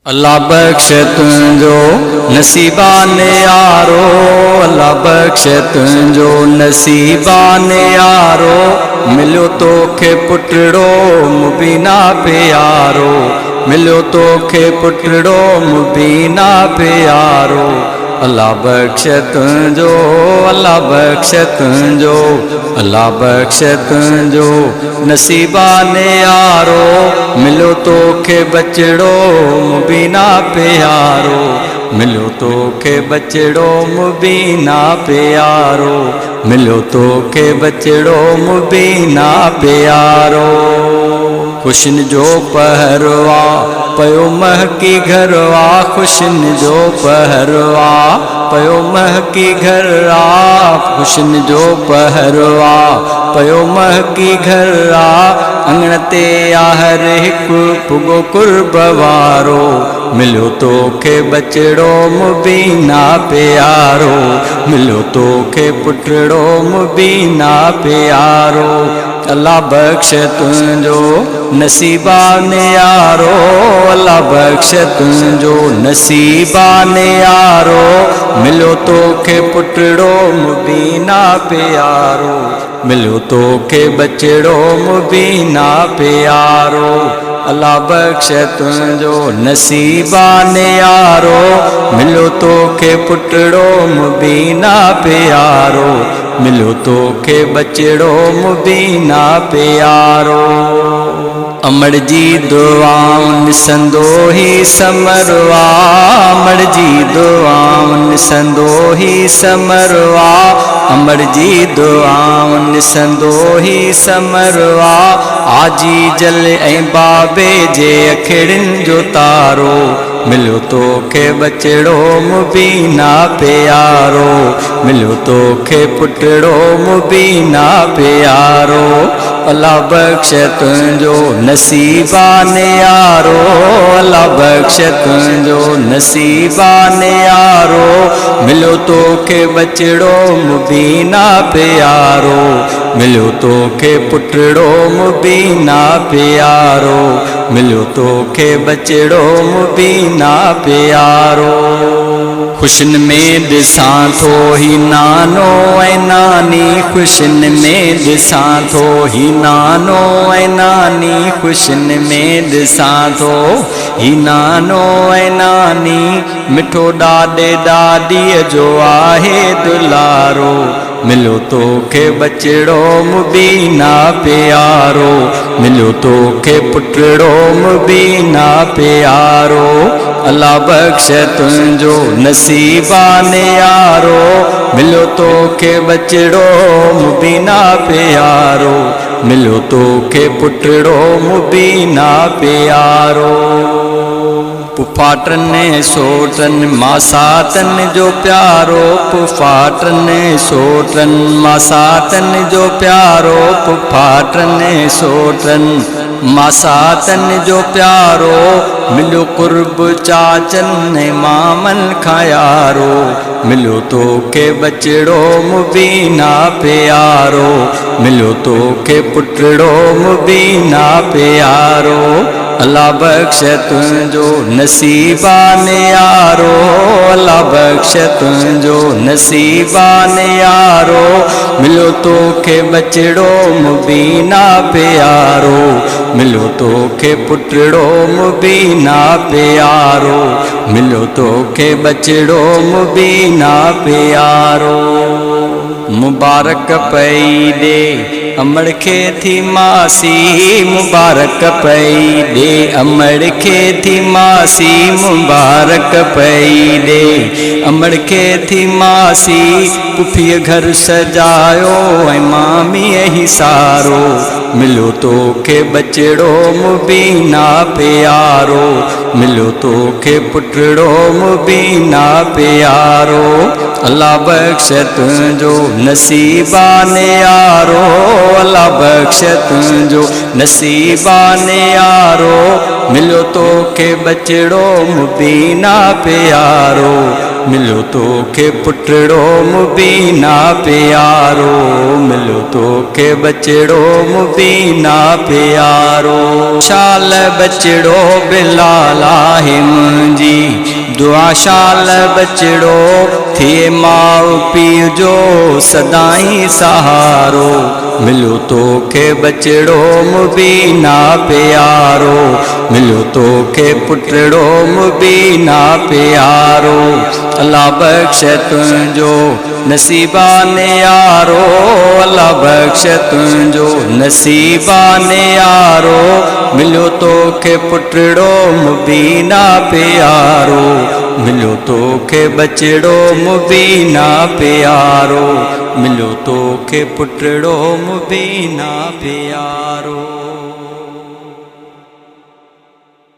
अल्लाह बख्शे तुझो नसीबाने यारो, अल्लाह बख्शे तुझो नसीबाने यारो। मिलो तोखे पुटड़ो मुबीना प्यारो, मिलो तोखे पुटड़ो मुबीना प्यारो। अल्लाह बख्शे तुझो, अल्लाह बख्शे तुझो, अल्लाह बख्शे तुझो नसीबाने यारो। मिलो तोखे बचड़ो मुबीना प्यारो, मिलो तोखे बचड़ो मुबीना प्यारो, मिलो तोखे बचड़ो मुबीना प्यारो। खुशन जो पहरवा पयो महकी घरवा, खुशन जो पहरवा पयो महकी घरवा, खुशन जो पहरवा पयो महकी घरवा। अंगण ते आहर हिकु पुगो कुर्ब वारो, मिलो तोखे बचड़ो मुबीना प्यारो, मिलो तोखे पुटड़ो मुबीना प्यारो। अल्लाह बख्शे तुझो नसीबाने यारो, अल्लाह बख्शे तुझो नसीबाने यारो। मिलो तोखे पुटड़ो मुबीना प्यारो, मिलो तोखे बचड़ो मुबीना प्यारो। अल्लाह बख्शे तुझो नसीबाने यारो, मिलो तोखे पुटड़ो मुबीना प्यारो, मिलो तोखे बचड़ो मुबीना प्यारो। अमर जी दुआउन संदो ही समरवा, अमर जी दुआउन संदो ही समरवा, अमर जी दुआउन संदो ही समरवा। आजी जल ऐं बाबे जे अखिड़िन जो तारो, मिलो तोखे बचड़ो मुबीना प्यारो, मिलो तोखे पुटड़ो मुबीना प्यारो। अल्लाह बख्शे तुझो नसीबाने यारो, अल्लाह बख्शे तुझो नसीबाने यारो। मिलो तोखे बचड़ो मुबीना प्यारो, मिलो तोखे पुटड़ो मुबीना प्यारो, मिलो तोखे बचड़ो मुबीना प्यारो। खुशन में दिसां थो ही नानो ऐं नानी, खुशन में दिसां थो ही नानो ऐं नानी, खुशन में दिसां थो ही नानो ऐं नानी। मिठो ॾाॾे ॾाॾीअ जो आहे दुलारो, मिलो तोखे बचड़ो मुबीना प्यारो, मिलो तोखे पुटड़ो मुबीना प्यारो। अल्लाह बख्शे तुझो नसीबाने यारो, मिलो तोखे बचड़ो मुबीना प्यारो, मिलो तोखे पुटड़ो मुबीना प्यारो। पुफाटन सोटन मासातन जो प्यारो, पुफाटन सोटन मासातन जो प्यारो, पुफाटन सोटन मासातन जो प्यारो। मिलो कुर्ब चाचन मामन खां यारो, मिलो तोखे बचड़ो मुबीना प्यारो, मिलो तोखे पुटड़ो मुबीना प्यारो। अल्लाह बख्शे तुझो नसीबाने यारो, अल्लाह बख्शे तुझो नसीबाने यारो। मिलो तोखे बचड़ो मुबीना प्यारो, मिलो तोखे पुटड़ो मुबीना प्यारो, मिलो तोखे बचड़ो मुबीना प्यारो। मुबारक पई दे अमड़ खे थी मासी, मुबारक पई दे अमड़ खे थी मासी, मुबारक पई दे अमड़ खे थी मासी। पुफीअ घर सजायो ऐं मामीअ ही सारो, मिलो तोखे बचड़ो मुबीना प्यारो, मिलो तोखे पुटड़ो मुबीना प्यारो। अल्लाह बख्शे तुझो नसीबाने यारो, अल्लाह बख्शे तुझो नसीबाने यारो। मिलो तोखे बचड़ो मुबीना प्यारो, मिलियो तोखे पुटड़ो मुबीना प्यारो, मिलियो तोखे बचड़ो मुबीना प्यारो। शाल बचड़ो बिलाल आहे मुंहिंजी, दुआ शाल बचड़ो थिए माउ पीउ जो सदाई सहारो। मिलियो तोखे बचड़ो मुबीना प्यारो, मिलियो तोखे पुटड़ो मुबीना प्यारो। अल्लाह बख्श तुंहिंजो नसीबाने यारो, अल्लाह बख्श तुंहिंजो नसीबाने यारो। मिलियो तोखे पुटड़ो मुबीना प्यारो, मिलियो तोखे बचड़ो मुबीना प्यारो, मिलियो तोखे पुटड़ो मुबीना प्यारो।